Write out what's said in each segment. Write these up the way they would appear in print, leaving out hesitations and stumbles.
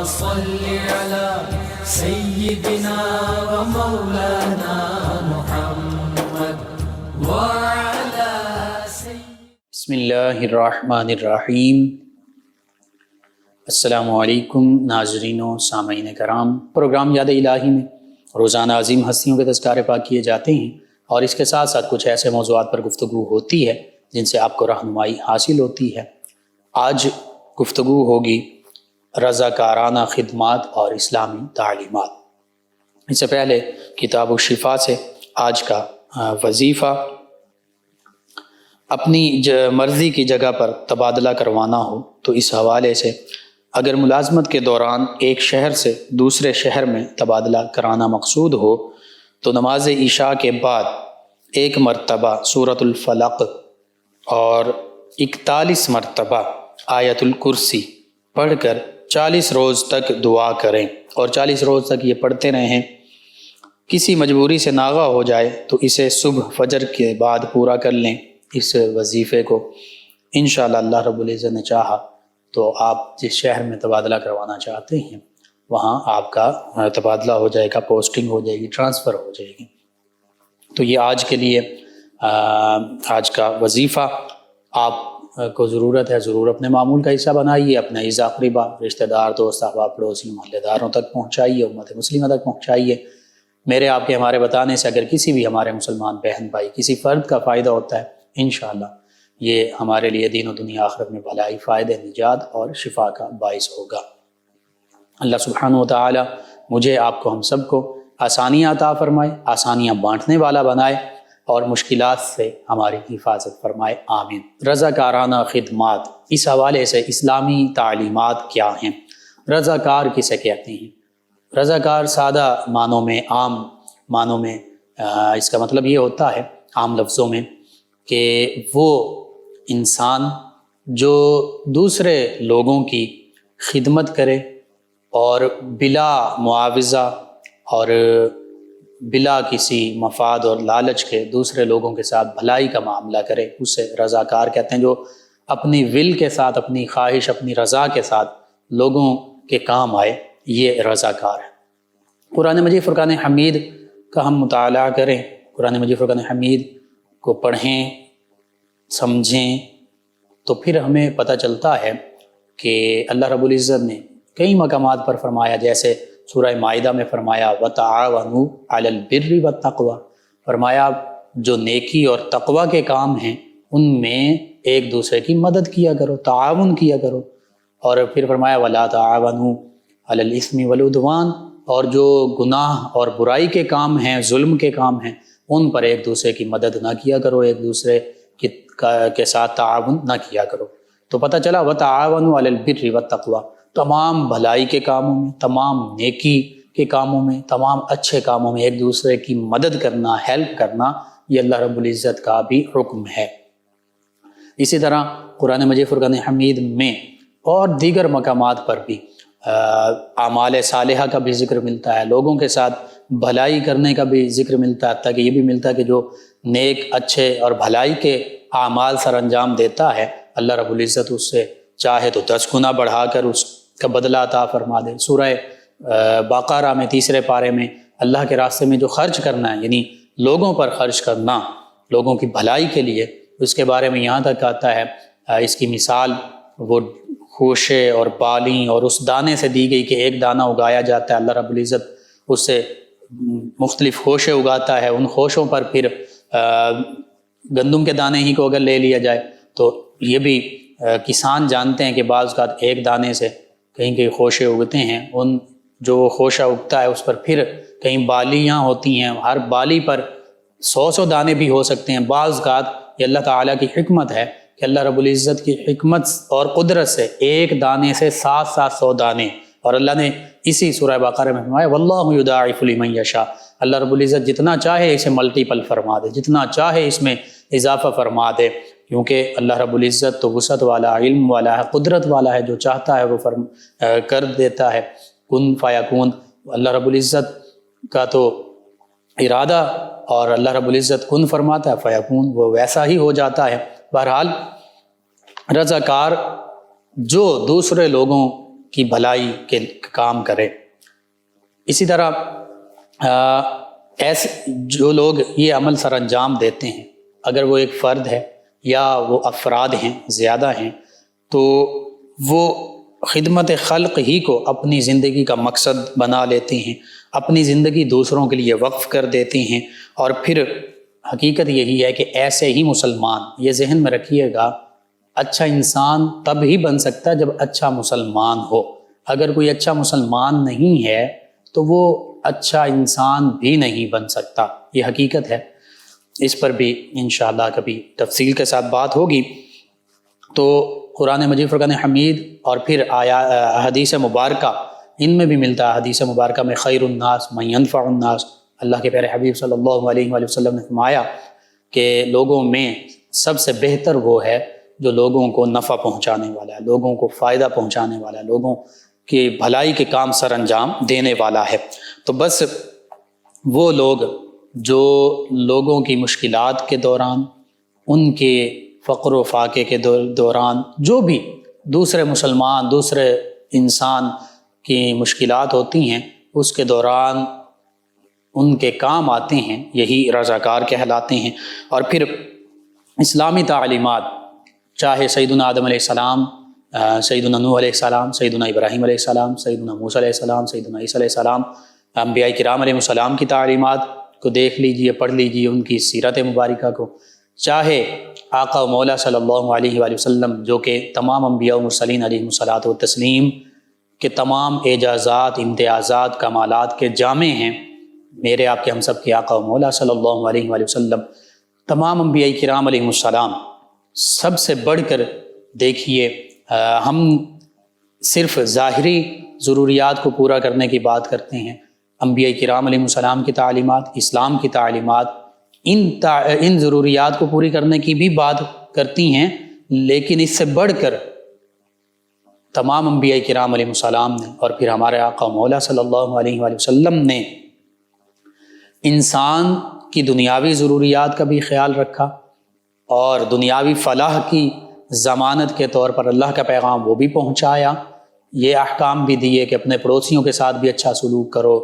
صل على سيدنا ومولانا محمد وعلى بسم اللہ الرحمن الرحیم۔ السلام علیکم ناظرین و سامعین کرام، پروگرام یاد الہی میں روزانہ عظیم ہستیوں کے تذکارے پاک کیے جاتے ہیں اور اس کے ساتھ ساتھ کچھ ایسے موضوعات پر گفتگو ہوتی ہے جن سے آپ کو رہنمائی حاصل ہوتی ہے۔ آج گفتگو ہوگی رضاکارانہ خدمات اور اسلامی تعلیمات۔ اس سے پہلے کتاب الشفا سے آج کا وظیفہ، اپنی مرضی کی جگہ پر تبادلہ کروانا ہو تو اس حوالے سے اگر ملازمت کے دوران ایک شہر سے دوسرے شہر میں تبادلہ کرانا مقصود ہو تو نماز عشاء کے بعد 1 مرتبہ سورۃ الفلق اور 41 مرتبہ آیت الکرسی پڑھ کر 40 روز تک دعا کریں اور 40 روز تک یہ پڑھتے رہیں۔ کسی مجبوری سے ناغہ ہو جائے تو اسے صبح فجر کے بعد پورا کر لیں۔ اس وظیفے کو انشاءاللہ اللہ رب العزت نے چاہا تو آپ جس شہر میں تبادلہ کروانا چاہتے ہیں وہاں آپ کا تبادلہ ہو جائے گا، پوسٹنگ ہو جائے گی، ٹرانسفر ہو جائے گی۔ تو یہ آج کے لیے آج کا وظیفہ آپ کو ضرورت ہے، ضرور اپنے معمول کا حصہ بنائیے، اپنے اعزا اقربا، رشتہ دار، دوست احباب، پڑوسی، محلے داروں تک پہنچائیے، امت مسلمہ تک پہنچائیے۔ میرے آپ کے ہمارے بتانے سے اگر کسی بھی ہمارے مسلمان بہن بھائی کسی فرد کا فائدہ ہوتا ہے، انشاءاللہ یہ ہمارے لیے دین و دنیا آخرت میں بھلائی، فائدہ، نجات اور شفا کا باعث ہوگا۔ اللہ سبحانہ و تعالی مجھے، آپ کو، ہم سب کو آسانیاں عطا فرمائے، آسانیاں بانٹنے والا بنائے اور مشکلات سے ہماری حفاظت فرمائے، آمین۔ رضاکارانہ خدمات، اس حوالے سے اسلامی تعلیمات کیا ہیں؟ رضاکار کسے کہتے ہیں؟ رضاکار سادہ معنوں میں، عام معنوں میں اس کا مطلب یہ ہوتا ہے، عام لفظوں میں، کہ وہ انسان جو دوسرے لوگوں کی خدمت کرے اور بلا معاوضہ اور بلا کسی مفاد اور لالچ کے دوسرے لوگوں کے ساتھ بھلائی کا معاملہ کرے، اسے رضاکار کہتے ہیں۔ جو اپنی ول کے ساتھ، اپنی خواہش، اپنی رضا کے ساتھ لوگوں کے کام آئے، یہ رضاکار ہے۔ قرآن مجید فرقان حمید کا ہم مطالعہ کریں، قرآن مجید فرقان حمید کو پڑھیں، سمجھیں، تو پھر ہمیں پتہ چلتا ہے کہ اللہ رب العزت نے کئی مقامات پر فرمایا، جیسے سورہ مائدہ میں فرمایا وَتَعَاوَنُوا عَلَى الْبِرِّ وَالتَّقْوَى، فرمایا جو نیکی اور تقوی کے کام ہیں ان میں ایک دوسرے کی مدد کیا کرو، تعاون کیا کرو۔ اور پھر فرمایا وَلَا تَعَاوَنُوا عَلَى الْإِثْمِ وَالْعُدْوَانِ، اور جو گناہ اور برائی کے کام ہیں، ظلم کے کام ہیں، ان پر ایک دوسرے کی مدد نہ کیا کرو، ایک دوسرے کے ساتھ تعاون نہ کیا کرو۔ تو پتہ چلا وَتَعَاوَنُوا عَلَى الْبِرِّ وَالتَّقْوَى، تمام بھلائی کے کاموں میں، تمام نیکی کے کاموں میں، تمام اچھے کاموں میں ایک دوسرے کی مدد کرنا، ہیلپ کرنا، یہ اللہ رب العزت کا بھی حکم ہے۔ اسی طرح قرآن مجید فرقان حمید میں اور دیگر مقامات پر بھی اعمال صالحہ کا بھی ذکر ملتا ہے، لوگوں کے ساتھ بھلائی کرنے کا بھی ذکر ملتا ہے، تاکہ یہ بھی ملتا ہے کہ جو نیک، اچھے اور بھلائی کے اعمال سر انجام دیتا ہے، اللہ رب العزت اس سے چاہے تو 10 گنا بڑھا کر اس کا بدلہ عطا فرما دے۔ سورہ بقرہ میں 3 پارے میں اللہ کے راستے میں جو خرچ کرنا ہے، یعنی لوگوں پر خرچ کرنا، لوگوں کی بھلائی کے لیے، اس کے بارے میں یہاں تک آتا ہے، اس کی مثال وہ خوشے اور بالیں اور اس دانے سے دی گئی کہ ایک دانہ اگایا جاتا ہے، اللہ رب العزت اس سے مختلف خوشے اگاتا ہے، ان خوشوں پر پھر گندم کے دانے ہی کو اگر لے لیا جائے تو یہ بھی کسان جانتے ہیں کہ بعض اوقات ایک دانے سے کہیں کہیں خوشے اگتے ہیں، ان جو خوشہ اگتا ہے اس پر پھر کہیں بالیاں ہوتی ہیں، ہر بالی پر 100 دانے بھی ہو سکتے ہیں۔ بعض اوقات یہ اللہ تعالیٰ کی حکمت ہے کہ اللہ رب العزت کی حکمت اور قدرت سے ایک دانے سے 700 دانے، اور اللہ نے اسی سورہ بقرہ میں فرمایا واللہ یضاعف لمن یشاء، اللہ رب العزت جتنا چاہے اسے ملٹیپل فرما دے، جتنا چاہے اس میں اضافہ فرما دے، کیونکہ اللہ رب العزت تو وسعت والا، علم والا ہے، قدرت والا ہے، جو چاہتا ہے وہ کر دیتا ہے، کن فیکون۔ اللہ رب العزت کا تو ارادہ اور اللہ رب العزت کن فرماتا ہے فیکون، وہ ویسا ہی ہو جاتا ہے۔ بہرحال رضاکار جو دوسرے لوگوں کی بھلائی کے کام کرے۔ اسی طرح ایسے جو لوگ یہ عمل سر انجام دیتے ہیں، اگر وہ ایک فرد ہے یا وہ افراد ہیں، زیادہ ہیں، تو وہ خدمت خلق ہی کو اپنی زندگی کا مقصد بنا لیتے ہیں، اپنی زندگی دوسروں کے لیے وقف کر دیتے ہیں، اور پھر حقیقت یہی ہے کہ ایسے ہی مسلمان، یہ ذہن میں رکھیے گا، اچھا انسان تب ہی بن سکتا ہے جب اچھا مسلمان ہو۔ اگر کوئی اچھا مسلمان نہیں ہے تو وہ اچھا انسان بھی نہیں بن سکتا، یہ حقیقت ہے۔ اس پر بھی انشاءاللہ کبھی تفصیل کے ساتھ بات ہوگی۔ تو قرآن مجید، فرقان حمید، اور پھر حدیث مبارکہ، ان میں بھی ملتا ہے۔ حدیث مبارکہ میں خیر الناس من ينفع الناس، اللہ کے پیارے حبیب صلی اللہ علیہ وآلہ وسلم نے فرمایا کہ لوگوں میں سب سے بہتر وہ ہے جو لوگوں کو نفع پہنچانے والا ہے، لوگوں کو فائدہ پہنچانے والا ہے، لوگوں کی بھلائی کے کام سر انجام دینے والا ہے۔ تو بس وہ لوگ جو لوگوں کی مشکلات کے دوران، ان کے فقر و فاقے کے دوران، جو بھی دوسرے مسلمان، دوسرے انسان کی مشکلات ہوتی ہیں، اس کے دوران ان کے کام آتے ہیں، یہی رضاکار کہلاتے ہیں۔ اور پھر اسلامی تعلیمات، چاہے سیدنا آدم علیہ السلام، سیدنا نوح علیہ السلام، سیدنا ابراہیم علیہ السلام، سیدنا موسیٰ علیہ السلام، سیدنا عیسیٰ علیہ السلام، انبیاء کرام علیہ السلام کی تعلیمات کو دیکھ لیجئے، پڑھ لیجئے، ان کی سیرت مبارکہ کو، چاہے آقا و مولا صلی اللہ علیہ وآلہ وسلم، جو کہ تمام انبیاء و مرسلین علیہ الصلاۃ والتسلیم کے تمام اعجازات، امتیازات، کمالات کے جامع ہیں، میرے آپ کے ہم سب کے آقا و مولا صلی اللہ علیہ وآلہ وسلم، تمام انبیاء کرام علیہ السلام، سب سے بڑھ کر دیکھیے، ہم صرف ظاہری ضروریات کو پورا کرنے کی بات کرتے ہیں۔ انبیاء کرام علیہ السلام کی تعلیمات، اسلام کی تعلیمات، ان ضروریات کو پوری کرنے کی بھی بات کرتی ہیں، لیکن اس سے بڑھ کر تمام انبیاء کرام علیہ السلام نے، اور پھر ہمارے آقا مولا صلی اللہ علیہ وآلہ وسلم نے انسان کی دنیاوی ضروریات کا بھی خیال رکھا، اور دنیاوی فلاح کی ضمانت کے طور پر اللہ کا پیغام وہ بھی پہنچایا، یہ احکام بھی دیے کہ اپنے پڑوسیوں کے ساتھ بھی اچھا سلوک کرو،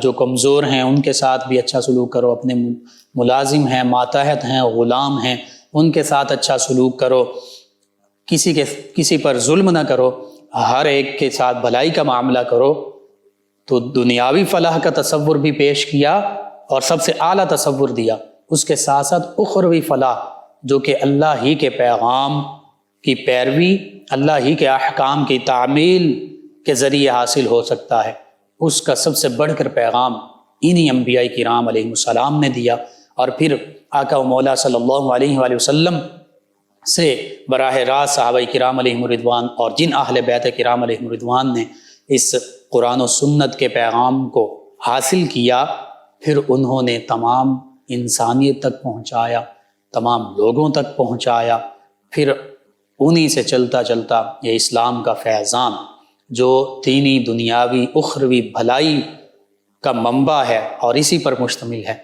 جو کمزور ہیں ان کے ساتھ بھی اچھا سلوک کرو، اپنے ملازم ہیں، ماتحت ہیں، غلام ہیں، ان کے ساتھ اچھا سلوک کرو، کسی پر ظلم نہ کرو، ہر ایک کے ساتھ بھلائی کا معاملہ کرو۔ تو دنیاوی فلاح کا تصور بھی پیش کیا، اور سب سے اعلیٰ تصور دیا، اس کے ساتھ ساتھ اخروی فلاح، جو کہ اللہ ہی کے پیغام کی پیروی، اللہ ہی کے احکام کی تعمیل کے ذریعے حاصل ہو سکتا ہے، اس کا سب سے بڑھ کر پیغام انہی انبیاء کرام علیہ السلام نے دیا۔ اور پھر آقا و مولا صلی اللہ علیہ وآلہ وسلم سے براہ راست صحابہ کرام علیہم رضوان اور جن اہل بیت کرام علیہم رضوان نے اس قرآن و سنت کے پیغام کو حاصل کیا، پھر انہوں نے تمام انسانیت تک پہنچایا، تمام لوگوں تک پہنچایا۔ پھر انہی سے چلتا چلتا یہ اسلام کا فیضان، جو دینی، دنیاوی، اخروی بھلائی کا منبع ہے اور اسی پر مشتمل ہے،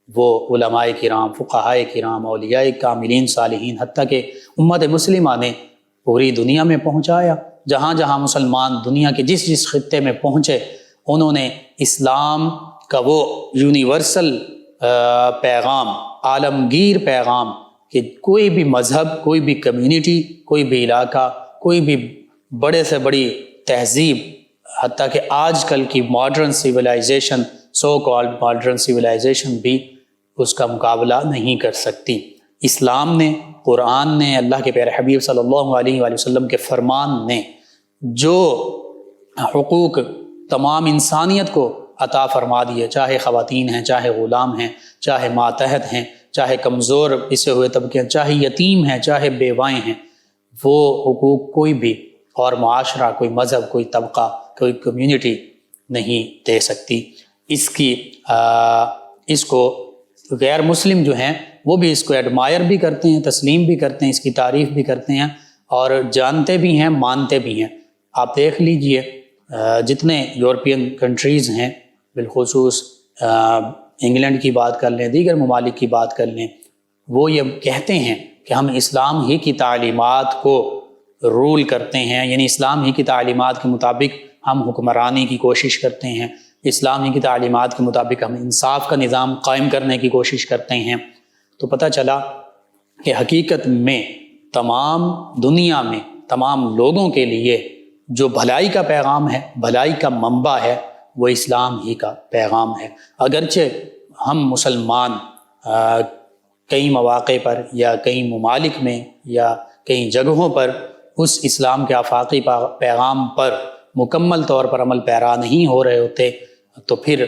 وہ علماء کرام، فقہاء کرام، اولیاء کاملین، صالحین، حتیٰ کہ امت مسلمہ نے پوری دنیا میں پہنچایا۔ جہاں جہاں مسلمان دنیا کے جس جس خطے میں پہنچے، انہوں نے اسلام کا وہ یونیورسل پیغام، عالمگیر پیغام، کہ کوئی بھی مذہب، کوئی بھی کمیونٹی، کوئی بھی علاقہ، کوئی بھی بڑے سے بڑی تہذیب، حتیٰ کہ آج کل کی modern civilization, so called modern civilization بھی اس کا مقابلہ نہیں کر سکتی۔ اسلام نے، قرآن نے، اللہ کے پیارے حبیب صلی اللہ علیہ وآلہ وسلم کے فرمان نے جو حقوق تمام انسانیت کو عطا فرما دیے، چاہے خواتین ہیں، چاہے غلام ہیں، چاہے ماتحت ہیں، چاہے کمزور پسے ہوئے طبقے ہیں، چاہے یتیم ہیں، چاہے بیوائیں ہیں، وہ حقوق کوئی بھی اور معاشرہ، کوئی مذہب، کوئی طبقہ، کوئی کمیونٹی نہیں دے سکتی۔ اس کو غیر مسلم جو ہیں وہ بھی اس کو ایڈمائر بھی کرتے ہیں، تسلیم بھی کرتے ہیں، اس کی تعریف بھی کرتے ہیں، اور جانتے بھی ہیں، مانتے بھی ہیں۔ آپ دیکھ لیجئے جتنے یورپین کنٹریز ہیں، بالخصوص انگلینڈ کی بات کر لیں، دیگر ممالک کی بات کر لیں، وہ یہ کہتے ہیں کہ ہم اسلام ہی کی تعلیمات کو رول کرتے ہیں، یعنی اسلام ہی کی تعلیمات کے مطابق ہم حکمرانی کی کوشش کرتے ہیں، اسلام ہی کی تعلیمات کے مطابق ہم انصاف کا نظام قائم کرنے کی کوشش کرتے ہیں، تو پتہ چلا کہ حقیقت میں تمام دنیا میں تمام لوگوں کے لیے جو بھلائی کا پیغام ہے، بھلائی کا منبع ہے، وہ اسلام ہی کا پیغام ہے۔ اگرچہ ہم مسلمان کئی مواقع پر یا کئی ممالک میں یا کئی جگہوں پر اس اسلام کے آفاقی پیغام پر مکمل طور پر عمل پیرا نہیں ہو رہے ہوتے، تو پھر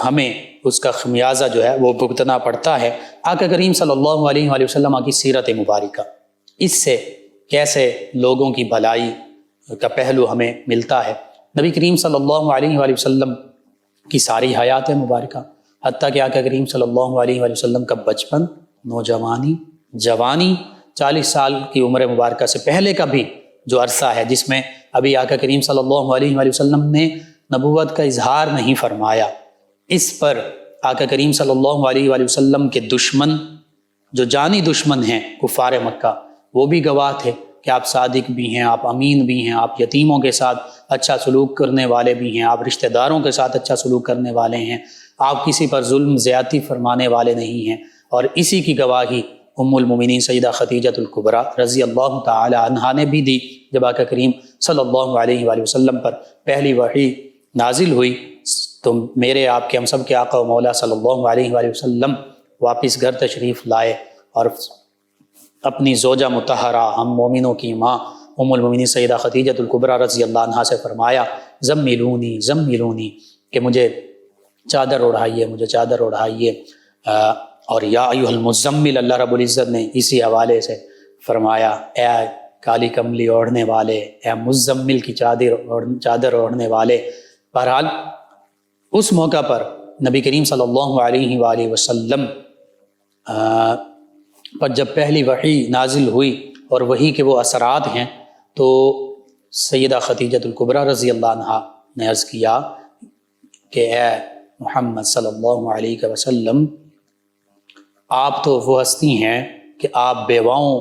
ہمیں اس کا خمیازہ جو ہے وہ بھگتنا پڑتا ہے۔ آقا کریم صلی اللہ علیہ وآلہ وسلم کی سیرت مبارکہ، اس سے کیسے لوگوں کی بھلائی کا پہلو ہمیں ملتا ہے۔ نبی کریم صلی اللہ علیہ وآلہ وسلم کی ساری حیات مبارکہ، حتیٰ کہ آقا کریم صلی اللہ علیہ وآلہ وسلم کا بچپن، نوجوانی، جوانی، 40 سال کی عمر مبارکہ سے پہلے کا بھی جو عرصہ ہے جس میں ابھی آقا کریم صلی اللہ علیہ وآلہ وسلم نے نبوت کا اظہار نہیں فرمایا، اس پر آقا کریم صلی اللہ علیہ وآلہ وسلم کے دشمن، جو جانی دشمن ہیں کفار مکہ، وہ بھی گواہ تھے کہ آپ صادق بھی ہیں، آپ امین بھی ہیں، آپ یتیموں کے ساتھ اچھا سلوک کرنے والے بھی ہیں، آپ رشتہ داروں کے ساتھ اچھا سلوک کرنے والے ہیں، آپ کسی پر ظلم زیادتی فرمانے والے نہیں ہیں۔ اور اسی کی گواہی ام المومنین سیدہ خدیجۃ الکبریٰ رضی اللہ تعالی عنہا نے بھی دی جب آقا کریم صلی اللہ علیہ وآلہ وسلم پر پہلی وحی نازل ہوئی تو میرے آپ کے ہم سب کے آقا و مولا صلی اللہ علیہ وآلہ وسلم واپس گھر تشریف لائے اور اپنی زوجہ مطہرہ ہم مومنوں کی ماں ام المومنین سیدہ خدیجۃ الکبریٰ رضی اللہ عنہا سے فرمایا زملونی زملونی، کہ مجھے چادر اڑھائیے، مجھے چادر اڑھائیے۔ اور یا ایھا المزمل، اللہ رب العزت نے اسی حوالے سے فرمایا اے کالی کملی اوڑھنے والے، اے مزمل کی چادر اوڑھنے والے۔ بہرحال اس موقع پر نبی کریم صلی اللہ علیہ وآلہ وسلم پر جب پہلی وحی نازل ہوئی اور وحی کے وہ اثرات ہیں، تو سیدہ خدیجۃ الکبریٰ رضی اللہ عنہا نے عرض کیا کہ اے محمد صلی اللہ علیہ وسلم، آپ تو وہ ہستی ہیں کہ آپ بیواؤں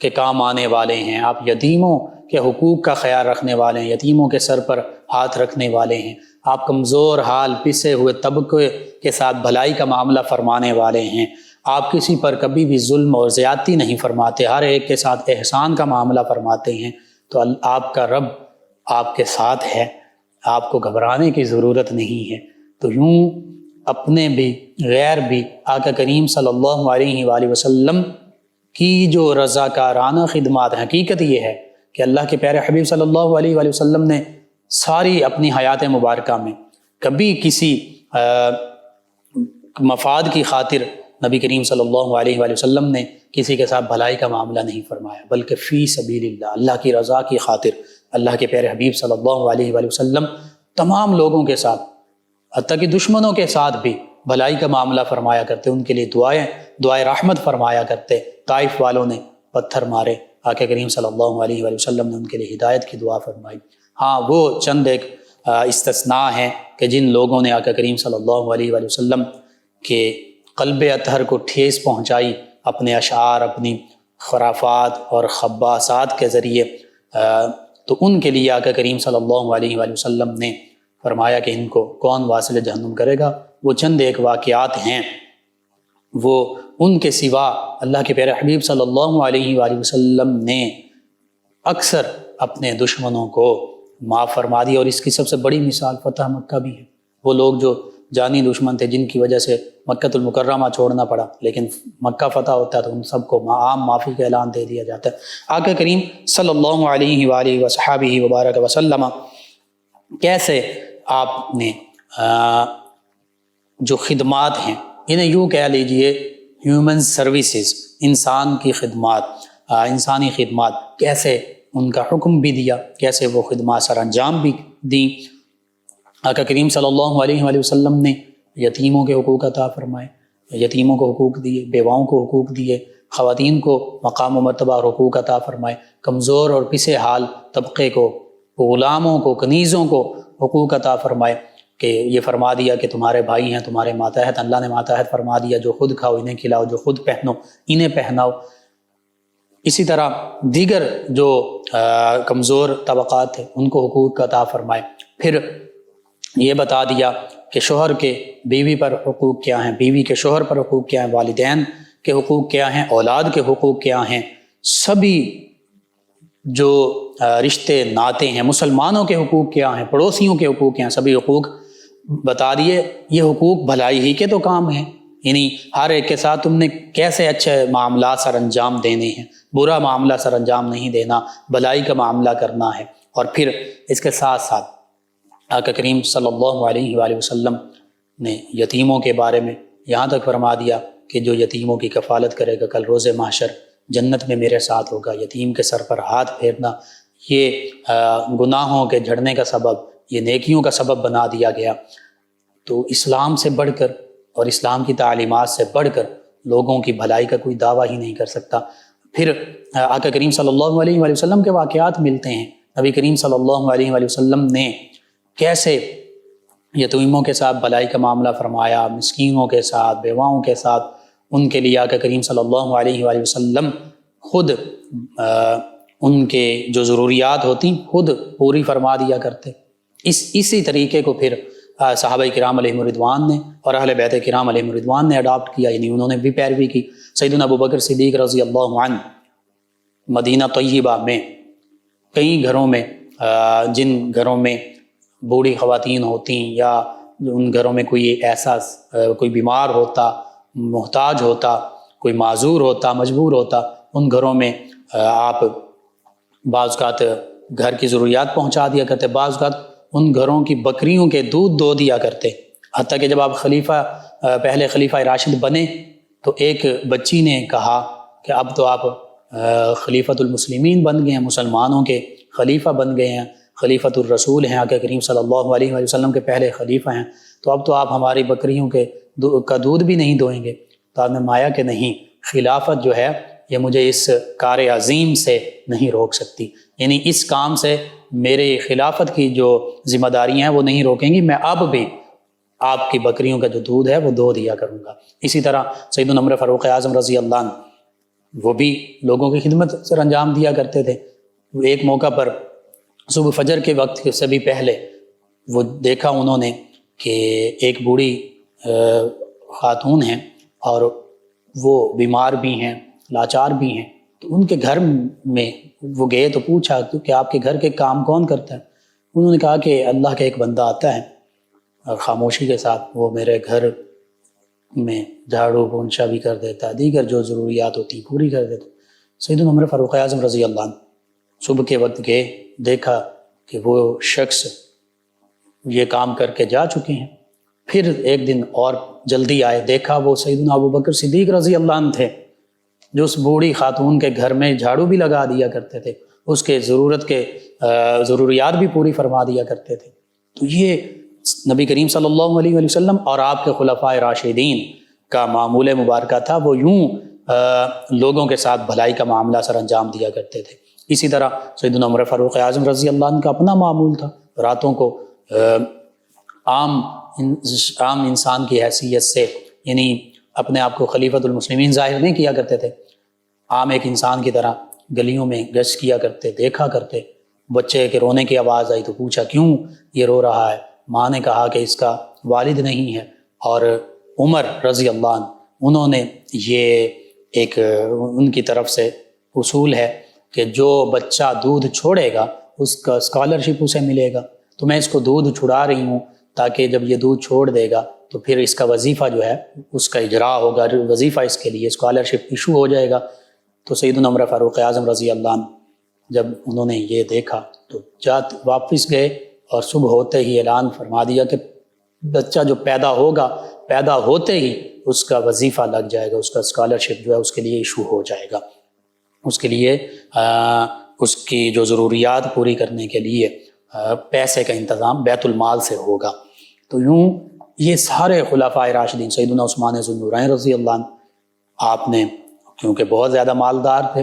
کے کام آنے والے ہیں، آپ یتیموں کے حقوق کا خیال رکھنے والے ہیں، یتیموں کے سر پر ہاتھ رکھنے والے ہیں، آپ کمزور حال پسے ہوئے طبقے کے ساتھ بھلائی کا معاملہ فرمانے والے ہیں، آپ کسی پر کبھی بھی ظلم اور زیادتی نہیں فرماتے، ہر ایک کے ساتھ احسان کا معاملہ فرماتے ہیں، تو آپ کا رب آپ کے ساتھ ہے، آپ کو گھبرانے کی ضرورت نہیں ہے۔ تو یوں اپنے بھی غیر بھی آقا کریم صلی اللہ علیہ وآلہ وسلم کی جو رضاکارانہ خدمات، حقیقت یہ ہے کہ اللہ کے پیارے حبیب صلی اللہ علیہ وآلہ وسلم نے ساری اپنی حیات مبارکہ میں کبھی کسی مفاد کی خاطر نبی کریم صلی اللہ علیہ وآلہ وسلم نے کسی کے ساتھ بھلائی کا معاملہ نہیں فرمایا، بلکہ فی سبیل اللہ، اللہ کی رضا کی خاطر اللہ کے پیارے حبیب صلی اللہ علیہ وآلہ وسلم تمام لوگوں کے ساتھ، حتیٰ کہ دشمنوں کے ساتھ بھی بھلائی کا معاملہ فرمایا کرتے، ان کے لیے دعائیں رحمت فرمایا کرتے۔ طائف والوں نے پتھر مارے، آقا کریم صلی اللہ علیہ وآلہ وسلم نے ان کے لیے ہدایت کی دعا فرمائی۔ ہاں، وہ چند ایک استثناء ہیں کہ جن لوگوں نے آقا کریم صلی اللہ علیہ وآلہ وسلم کے قلب اطہر کو ٹھیس پہنچائی اپنے اشعار، اپنی خرافات اور خباثات کے ذریعے، تو ان کے لیے آقا کریم صلی اللہ علیہ وآلہ وسلم نے فرمایا کہ ان کو کون واصل جہنم کرے گا۔ وہ چند ایک واقعات ہیں، وہ ان کے سوا اللہ کے پیارے حبیب صلی اللہ علیہ وآلہ وسلم نے اکثر اپنے دشمنوں کو معاف فرما دیا، اور اس کی سب سے بڑی مثال فتح مکہ بھی ہے۔ وہ لوگ جو جانی دشمن تھے، جن کی وجہ سے مکہ المکرمہ چھوڑنا پڑا، لیکن مکہ فتح ہوتا ہے تو ان سب کو عام معافی کا اعلان دے دیا جاتا ہے۔ آقا کریم صلی اللہ علیہ وآلہ وصحبہ وبارک وسلم کیسے آپ نے جو خدمات ہیں، انہیں یوں کہہ لیجئے ہیومن سروسز، انسان کی خدمات، انسانی خدمات، کیسے ان کا حکم بھی دیا، کیسے وہ خدمات سر انجام بھی دیں۔ آقا کریم صلی اللہ علیہ وآلہ وسلم نے یتیموں کے حقوق عطا فرمائے، یتیموں کو حقوق دیے، بیواؤں کو حقوق دیے، خواتین کو مقام و مرتبہ اور حقوق عطا فرمائے، کمزور اور پسے حال طبقے کو، غلاموں کو، کنیزوں کو حقوق عطا فرمائے، کہ یہ فرما دیا کہ تمہارے بھائی ہیں، تمہارے ماتحت، اللہ نے ماتحت فرما دیا، جو خود کھاؤ انہیں کھلاؤ، جو خود پہنو انہیں پہناؤ۔ اسی طرح دیگر جو کمزور طبقات ہیں ان کو حقوق عطا فرمائے۔ پھر یہ بتا دیا کہ شوہر کے بیوی پر حقوق کیا ہیں، بیوی کے شوہر پر حقوق کیا ہیں، والدین کے حقوق کیا ہیں، اولاد کے حقوق کیا ہیں، سبھی جو رشتے ناتے ہیں، مسلمانوں کے حقوق کیا ہیں، پڑوسیوں کے حقوق کیا ہیں، سبھی حقوق بتا دیے۔ یہ حقوق بھلائی ہی کے تو کام ہیں، یعنی ہر ایک کے ساتھ تم نے کیسے اچھے معاملات سر انجام دینے ہیں، برا معاملہ سر انجام نہیں دینا، بھلائی کا معاملہ کرنا ہے۔ اور پھر اس کے ساتھ ساتھ آقا کریم صلی اللہ علیہ وآلہ وسلم نے یتیموں کے بارے میں یہاں تک فرما دیا کہ جو یتیموں کی کفالت کرے گا کل روز محشر جنت میں میرے ساتھ ہوگا۔ یتیم کے سر پر ہاتھ پھیرنا یہ گناہوں کے جھڑنے کا سبب، یہ نیکیوں کا سبب بنا دیا گیا۔ تو اسلام سے بڑھ کر اور اسلام کی تعلیمات سے بڑھ کر لوگوں کی بھلائی کا کوئی دعویٰ ہی نہیں کر سکتا۔ پھر آقا کریم صلی اللہ علیہ وآلہ وسلم کے واقعات ملتے ہیں، نبی کریم صلی اللہ علیہ وآلہ وسلم نے کیسے یتیموں کے ساتھ بھلائی کا معاملہ فرمایا، مسکینوں کے ساتھ، بیواؤں کے ساتھ، ان کے لیے آقا کریم صلی اللہ علیہ وآلہ وسلم خود ان کے جو ضروریات ہوتی خود پوری فرما دیا کرتے۔ اسی طریقے کو پھر صحابہ کرام علیہم الرضوان نے اور اہل بیت کرام علیہم الرضوان نے اڈاپٹ کیا، یعنی انہوں نے بھی پیروی کی۔ سیدنا ابوبکر صدیق رضی اللہ عنہ مدینہ طیبہ میں کئی گھروں میں، جن گھروں میں بوڑھی خواتین ہوتی یا ان گھروں میں کوئی ایسا کوئی بیمار ہوتا، محتاج ہوتا، کوئی معذور ہوتا، مجبور ہوتا، ان گھروں میں آپ بعض اوقات گھر کی ضروریات پہنچا دیا کرتے، بعض اوقات ان گھروں کی بکریوں کے دودھ دو دیا کرتے۔ حتیٰ کہ جب آپ پہلے خلیفہ راشد بنے تو ایک بچی نے کہا کہ اب تو آپ خلیفۃ المسلمین بن گئے ہیں، مسلمانوں کے خلیفہ بن گئے ہیں، خلیفۃ الرسول ہیں، آقا کریم صلی اللہ علیہ وآلہ وسلم کے پہلے خلیفہ ہیں، تو اب تو آپ ہماری بکریوں کا دودھ بھی نہیں دوئیں گے۔ تو آپ نے مایا کہ نہیں، خلافت جو ہے یہ مجھے اس کار عظیم سے نہیں روک سکتی، یعنی اس کام سے میرے خلافت کی جو ذمہ داریاں ہیں وہ نہیں روکیں گی، میں اب بھی آپ کی بکریوں کا جو دودھ ہے وہ دو دیا کروں گا۔ اسی طرح سیدنا عمر فاروق اعظم رضی اللہ عنہ وہ بھی لوگوں کی خدمت سر انجام دیا کرتے تھے۔ ایک موقع پر صبح فجر کے وقت سے بھی پہلے وہ دیکھا انہوں نے کہ ایک بوڑھی خاتون ہیں اور وہ بیمار بھی ہیں، لاچار بھی ہیں، تو ان کے گھر میں وہ گئے تو پوچھا کہ آپ کے گھر کے کام کون کرتا ہے؟ انہوں نے کہا کہ اللہ کا ایک بندہ آتا ہے اور خاموشی کے ساتھ وہ میرے گھر میں جھاڑو پونچھا بھی کر دیتا ہے، دیگر جو ضروریات ہوتی پوری کر دیتا۔ سیدنا عمر فاروق اعظم رضی اللہ عنہ صبح کے وقت گئے، دیکھا کہ وہ شخص یہ کام کر کے جا چکے ہیں۔ پھر ایک دن اور جلدی آئے، دیکھا وہ سیدنا ابوبکر صدیق رضی اللہ عنہ تھے جو اس بوڑھی خاتون کے گھر میں جھاڑو بھی لگا دیا کرتے تھے، اس کے ضروریات بھی پوری فرما دیا کرتے تھے۔ تو یہ نبی کریم صلی اللہ علیہ وآلہ وسلم اور آپ کے خلفائے راشدین کا معمول مبارکہ تھا، وہ یوں لوگوں کے ساتھ بھلائی کا معاملہ سر انجام دیا کرتے تھے۔ اسی طرح سیدنا عمر فاروق اعظم رضی اللہ عنہ کا اپنا معمول تھا، راتوں کو عام انسان کی حیثیت سے، یعنی اپنے آپ کو خلیفۃ المسلمین ظاہر نہیں کیا کرتے تھے، عام ایک انسان کی طرح گلیوں میں گشت کیا کرتے، دیکھا کرتے۔ بچے کے رونے کی آواز آئی تو پوچھا کیوں یہ رو رہا ہے؟ ماں نے کہا کہ اس کا والد نہیں ہے، اور عمر رضی اللہ عنہ انہوں نے یہ ایک ان کی طرف سے اصول ہے کہ جو بچہ دودھ چھوڑے گا اس کا اسکالرشپ اسے ملے گا، تو میں اس کو دودھ چھڑا رہی ہوں تاکہ جب یہ دودھ چھوڑ دے گا تو پھر اس کا وظیفہ جو ہے اس کا اجرا ہوگا، وظیفہ اس کے لیے اسکالرشپ ایشو ہو جائے گا۔ تو سیدنا عمر فاروق اعظم رضی اللہ عنہ جب انہوں نے یہ دیکھا تو واپس گئے اور صبح ہوتے ہی اعلان فرما دیا کہ بچہ جو پیدا ہوگا، پیدا ہوتے ہی اس کا وظیفہ لگ جائے گا، اس کا اسکالرشپ جو ہے اس کے لیے ایشو ہو جائے گا، اس کے لیے اس کی جو ضروریات پوری کرنے کے لیے پیسے کا انتظام بیت المال سے ہوگا۔ تو یوں یہ سارے خلفائے راشدین، سیدنا عثمان ذو النورین رضی اللہ عنہ، آپ نے کیونکہ بہت زیادہ مالدار تھے،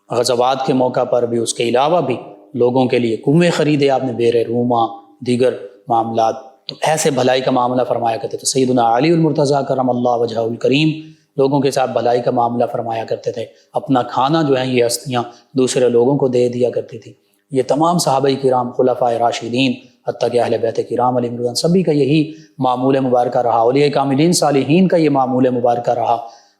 غزوات کے موقع پر بھی، اس کے علاوہ بھی لوگوں کے لیے کنویں خریدے آپ نے، بیر روما، دیگر معاملات، تو ایسے بھلائی کا معاملہ فرمایا کرتے تھے۔ سیدنا علی المرتضیٰ کرم اللہ وجہہ الکریم لوگوں کے ساتھ بھلائی کا معاملہ فرمایا کرتے تھے، اپنا کھانا جو ہے یہ ہستیاں دوسرے لوگوں کو دے دیا کرتی تھی۔ یہ تمام صحابہ کرام، خلفائے راشدین، حتیٰ کہ اہل بیت کرام علیہم رضوان، سبھی کا یہی معمول مبارکہ رہا، اولیاء کاملین صالحین کا یہ معمول مبارکہ رہا،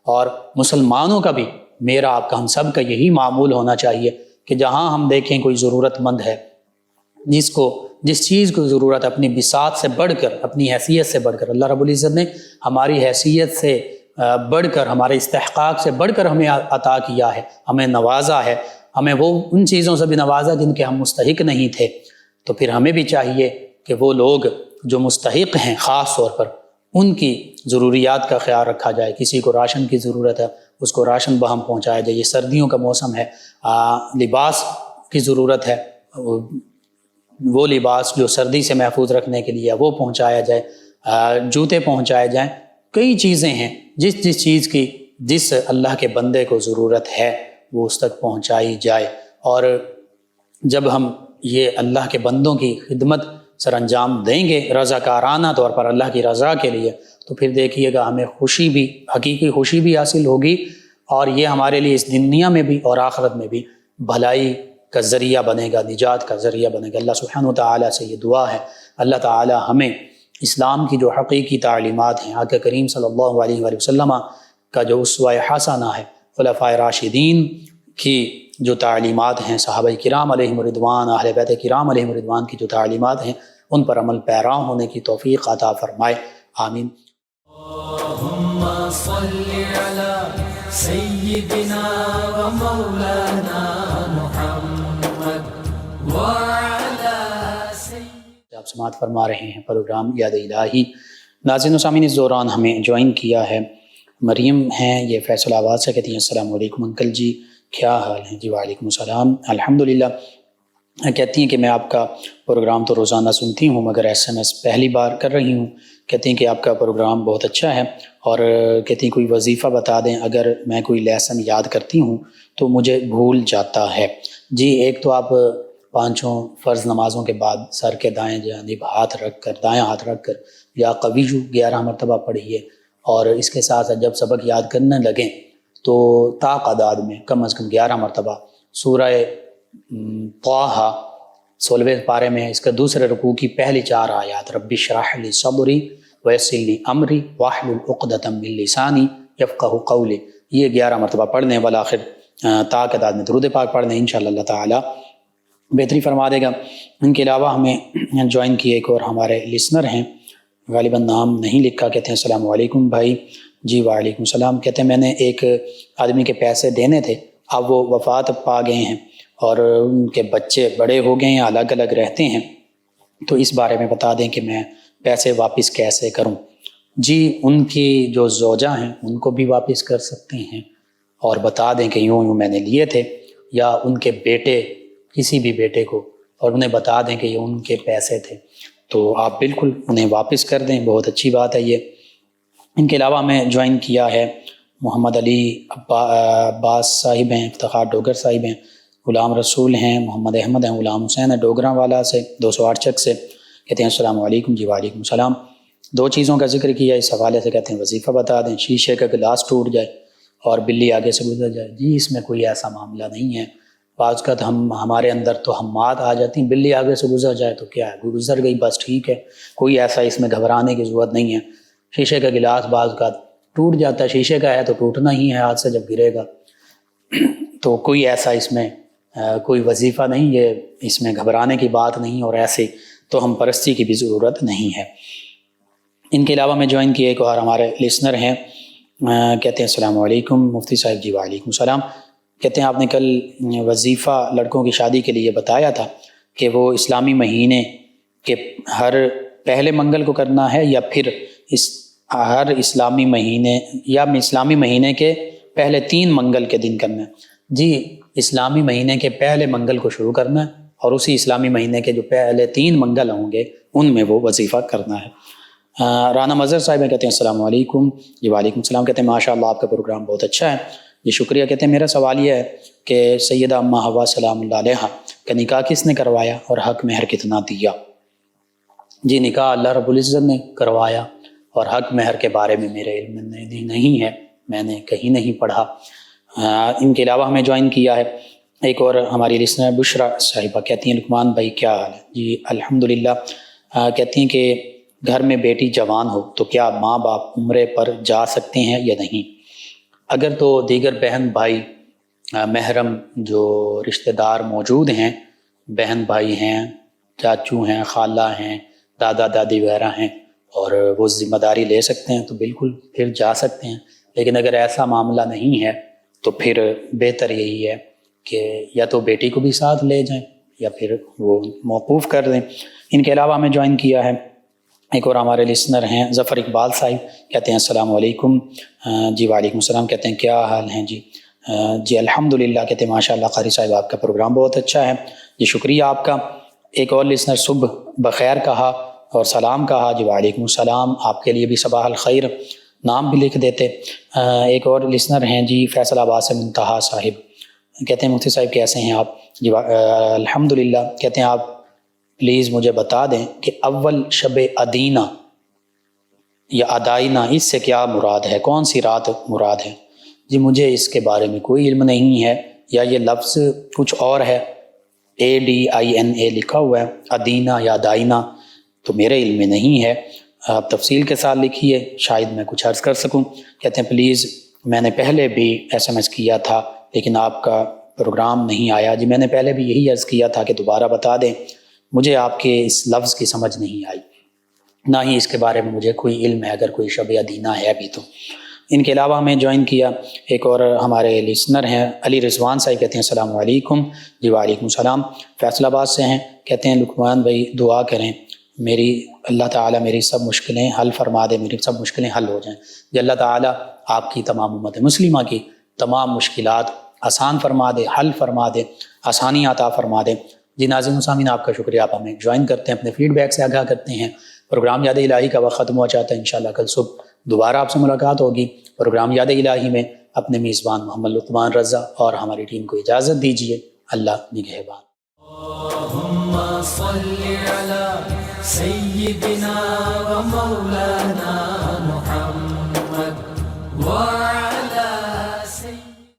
اور مسلمانوں کا بھی، میرا آپ کا، ہم سب کا یہی معمول ہونا چاہیے کہ جہاں ہم دیکھیں کوئی ضرورت مند ہے، جس چیز کو ضرورت، اپنی بساط سے بڑھ کر، اپنی حیثیت سے بڑھ کر، اللہ رب العزت نے ہماری حیثیت سے بڑھ کر، ہمارے استحقاق سے بڑھ کر ہمیں عطا کیا ہے، ہمیں نوازا ہے، ہمیں وہ ان چیزوں سے بھی نوازا جن کے ہم مستحق نہیں تھے، تو پھر ہمیں بھی چاہیے کہ وہ لوگ جو مستحق ہیں خاص طور پر ان کی ضروریات کا خیال رکھا جائے۔ کسی کو راشن کی ضرورت ہے، اس کو راشن بہم پہنچایا جائے۔ یہ سردیوں کا موسم ہے، لباس کی ضرورت ہے، وہ لباس جو سردی سے محفوظ رکھنے کے لیے وہ پہنچایا جائے، جوتے پہنچائے جائیں۔ کئی چیزیں ہیں جس چیز کی جس اللہ کے بندے کو ضرورت ہے وہ اس تک پہنچائی جائے، اور جب ہم یہ اللہ کے بندوں کی خدمت سر انجام دیں گے رضاکارانہ طور پر اللہ کی رضا کے لیے، تو پھر دیکھیے گا ہمیں خوشی بھی، حقیقی خوشی بھی حاصل ہوگی، اور یہ ہمارے لیے اس دنیا میں بھی اور آخرت میں بھی بھلائی کا ذریعہ بنے گا، نجات کا ذریعہ بنے گا۔ اللہ سبحانہ و تعالیٰ سے یہ دعا ہے، اللہ تعالیٰ ہمیں اسلام کی جو حقیقی تعلیمات ہیں، آقا کریم صلی اللہ علیہ وآلہ وسلم کا جو اسوہ حسنہ ہے، خلفائے راشدین کی جو تعلیمات ہیں، صحابہ کرام علیہم رضوان، اہل بیت کرام علیہم رضوان کی جو تعلیمات ہیں، ان پر عمل پیرا ہونے کی توفیق عطا فرمائے، آمین۔ اللہم صلی علی سیدنا و مولانا محمد وعلی سیدنا۔ آپ سماعت فرما رہے ہیں پروگرام یاد الہی۔ ناظرین و سامعین، اس دوران ہمیں جوائن کیا ہے مریم ہیں، یہ فیصل آباد سے، کہتی ہیں السلام علیکم انکل جی، کیا حال ہے؟ جی وعلیکم السلام، الحمدللہ۔ کہتی ہیں کہ میں آپ کا پروگرام تو روزانہ سنتی ہوں مگر SMS پہلی بار کر رہی ہوں۔ کہتی ہیں کہ آپ کا پروگرام بہت اچھا ہے، اور کہتی ہیں کوئی وظیفہ بتا دیں، اگر میں کوئی لیسن یاد کرتی ہوں تو مجھے بھول جاتا ہے۔ جی، ایک تو آپ 5 فرض نمازوں کے بعد سر کے دائیں جانب دائیں ہاتھ رکھ کر یا قویجو 11 مرتبہ پڑھیے، اور اس کے ساتھ جب سبق یاد کرنے لگیں تو تعداد میں کم از کم 11 مرتبہ سورہ طٰہٰ 16ویں پارے میں اس کا دوسرے رکوع کی پہلی 4 آیات، رب اشرح لی صدری ویسر لی امری واحلل عقدۃ من لسانی یفقہوا قولی، یہ 11 مرتبہ پڑھنے والا، آخر تعداد میں درود پاک پڑھنے، انشاءاللہ اللہ تعالیٰ بہتری فرما دے گا۔ ان کے علاوہ ہمیں جوائن کیے ایک اور ہمارے لسنر ہیں، غالباً نام نہیں لکھا، کہتے ہیں السلام علیکم بھائی۔ جی وعلیکم السلام۔ کہتے ہیں میں نے ایک آدمی کے پیسے دینے تھے، اب وہ وفات پا گئے ہیں اور ان کے بچے بڑے ہو گئے ہیں، الگ الگ رہتے ہیں، تو اس بارے میں بتا دیں کہ میں پیسے واپس کیسے کروں؟ جی، ان کی جو زوجہ ہیں ان کو بھی واپس کر سکتے ہیں، اور بتا دیں کہ یوں میں نے لیے تھے، یا ان کے بیٹے، کسی بھی بیٹے کو، اور انہیں بتا دیں کہ یہ ان کے پیسے تھے، تو آپ بالکل انہیں واپس کر دیں، بہت اچھی بات ہے یہ۔ ان کے علاوہ میں جوائن کیا ہے محمد علی عباس صاحب ہیں، افتخار ڈوگر صاحب ہیں، غلام رسول ہیں، محمد احمد ہیں، غلام حسین ہیں، ڈوگراں والا سے 208 چک سے، کہتے ہیں السلام علیکم۔ جی وعلیکم السلام۔ 2 چیزوں کا ذکر کیا اس حوالے سے، کہتے ہیں وظیفہ بتا دیں، شیشے کا گلاس ٹوٹ جائے اور بلی آگے سے گزر جائے۔ جی، اس میں کوئی ایسا معاملہ نہیں ہے، بعض اوقات ہمارے اندر تو ہمات آ جاتی ہیں، بلی آگے سے گزر جائے تو کیا ہے، گزر گئی بس، ٹھیک ہے، کوئی ایسا اس میں گھبرانے کی ضرورت نہیں ہے۔ شیشے کا گلاس بعض اوقات ٹوٹ جاتا ہے، شیشے کا ہے تو ٹوٹنا ہی ہے ہاتھ سے جب گرے گا، تو کوئی ایسا اس میں کوئی وظیفہ نہیں، یہ اس میں گھبرانے کی بات نہیں، اور ایسے تو ہم پرستی کی بھی ضرورت نہیں ہے۔ ان کے علاوہ میں جوائن کیے ایک اور ہمارے لسنر ہیں، کہتے ہیں السلام علیکم مفتی صاحب۔ جی وعلیکم السلام۔ کہتے ہیں آپ نے کل وظیفہ لڑکوں کی شادی کے لیے بتایا تھا کہ وہ اسلامی مہینے کے ہر پہلے منگل کو کرنا ہے، یا پھر ہر اسلامی مہینے کے پہلے 3 منگل کے دن کرنا ہے؟ جی، اسلامی مہینے کے پہلے منگل کو شروع کرنا ہے، اور اسی اسلامی مہینے کے جو پہلے 3 منگل ہوں گے ان میں وہ وظیفہ کرنا ہے۔ رانا مظہر صاحب کہتے ہیں السلام علیکم۔ جی وعلیکم السلام۔ کہتے ہیں ماشاءاللہ آپ کا پروگرام بہت اچھا ہے، جی شکریہ۔ کہتے ہیں میرا سوال یہ ہے کہ سیدہ اماں حوا سلام اللہ علیہا کا نکاح کس نے کروایا اور حق مہر کتنا دیا؟ جی، نکاح اللہ رب العزت نے کروایا، اور حق مہر کے بارے میں میرے علم میں نہیں ہے، میں نے کہیں نہیں پڑھا۔ ان کے علاوہ ہمیں جوائن کیا ہے ایک اور ہماری لسنر بشرا صاحبہ، کہتی ہیں لقمان بھائی کیا حال ہے؟ جی الحمدللہ۔ کہتی ہیں کہ گھر میں بیٹی جوان ہو تو کیا ماں باپ عمرے پر جا سکتے ہیں یا نہیں؟ اگر تو دیگر بہن بھائی محرم جو رشتہ دار موجود ہیں، بہن بھائی ہیں، چاچو ہیں، خالہ ہیں، دادا دادی وغیرہ ہیں، اور وہ ذمہ داری لے سکتے ہیں تو بالکل پھر جا سکتے ہیں۔ لیکن اگر ایسا معاملہ نہیں ہے تو پھر بہتر یہی ہے کہ یا تو بیٹی کو بھی ساتھ لے جائیں یا پھر وہ موقوف کر دیں۔ ان کے علاوہ ہمیں جوائن کیا ہے ایک اور ہمارے لسنر ہیں ظفر اقبال صاحب، کہتے ہیں السلام علیکم۔ جی وعلیکم السلام۔ کہتے ہیں کیا حال ہیں؟ جی الحمدللہ۔ کہتے ہیں ماشاء اللہ قاری صاحب آپ کا پروگرام بہت اچھا ہے۔ جی شکریہ آپ کا۔ ایک اور لسنر صبح بخیر کہا اور سلام کہا۔ جی وعلیکم السلام، آپ کے لیے بھی صباح الخیر، نام بھی لکھ دیتے۔ ایک اور لسنر ہیں جی فیصل آباد سے منتہا صاحب، کہتے ہیں مفتی صاحب کیسے ہیں آپ؟ جی الحمدللہ۔ کہتے ہیں آپ پلیز مجھے بتا دیں کہ اول شب ادینہ یا ادائینہ اس سے کیا مراد ہے، کون سی رات مراد ہے؟ جی مجھے اس کے بارے میں کوئی علم نہیں ہے، یا یہ لفظ کچھ اور ہے، ADINA لکھا ہوا ہے، ادینہ یا ادائینہ، تو میرے علم میں نہیں ہے، آپ تفصیل کے ساتھ لکھیے، شاید میں کچھ عرض کر سکوں۔ کہتے ہیں پلیز میں نے پہلے بھی SMS کیا تھا لیکن آپ کا پروگرام نہیں آیا۔ جی میں نے پہلے بھی یہی عرض کیا تھا کہ دوبارہ بتا دیں، مجھے آپ کے اس لفظ کی سمجھ نہیں آئی، نہ ہی اس کے بارے میں مجھے کوئی علم ہے اگر کوئی شب ادینہ ہے بھی تو۔ ان کے علاوہ ہمیں جوائن کیا ایک اور ہمارے لسنر ہیں علی رضوان صاحب، کہتے ہیں السلام علیکم۔ جی وعلیکم السلام، فیصل آباد سے ہیں، کہتے ہیں لقمان بھائی دعا کریں میری، اللہ تعالیٰ میری سب مشکلیں حل فرما دے، میری سب مشکلیں حل ہو جائیں۔ جی اللہ تعالیٰ آپ کی تمام امت مسلمہ کی تمام مشکلات آسان فرما دے، حل فرما دے، آسانی عطا فرما دے۔ جی ناظرین و سامعین آپ کا شکریہ، آپ ہمیں جوائن کرتے ہیں، اپنے فیڈ بیک سے آگاہ کرتے ہیں۔ پروگرام یاد الہی کا وقت ختم ہو جاتا ہے، انشاءاللہ کل صبح دوبارہ آپ سے ملاقات ہوگی۔ پروگرام یاد الہی میں اپنے میزبان محمد لقمان رضا اور ہماری ٹیم کو اجازت دیجیے، اللہ نگہبان۔ اللهم صل على سيدنا ومولانا محمد وعلى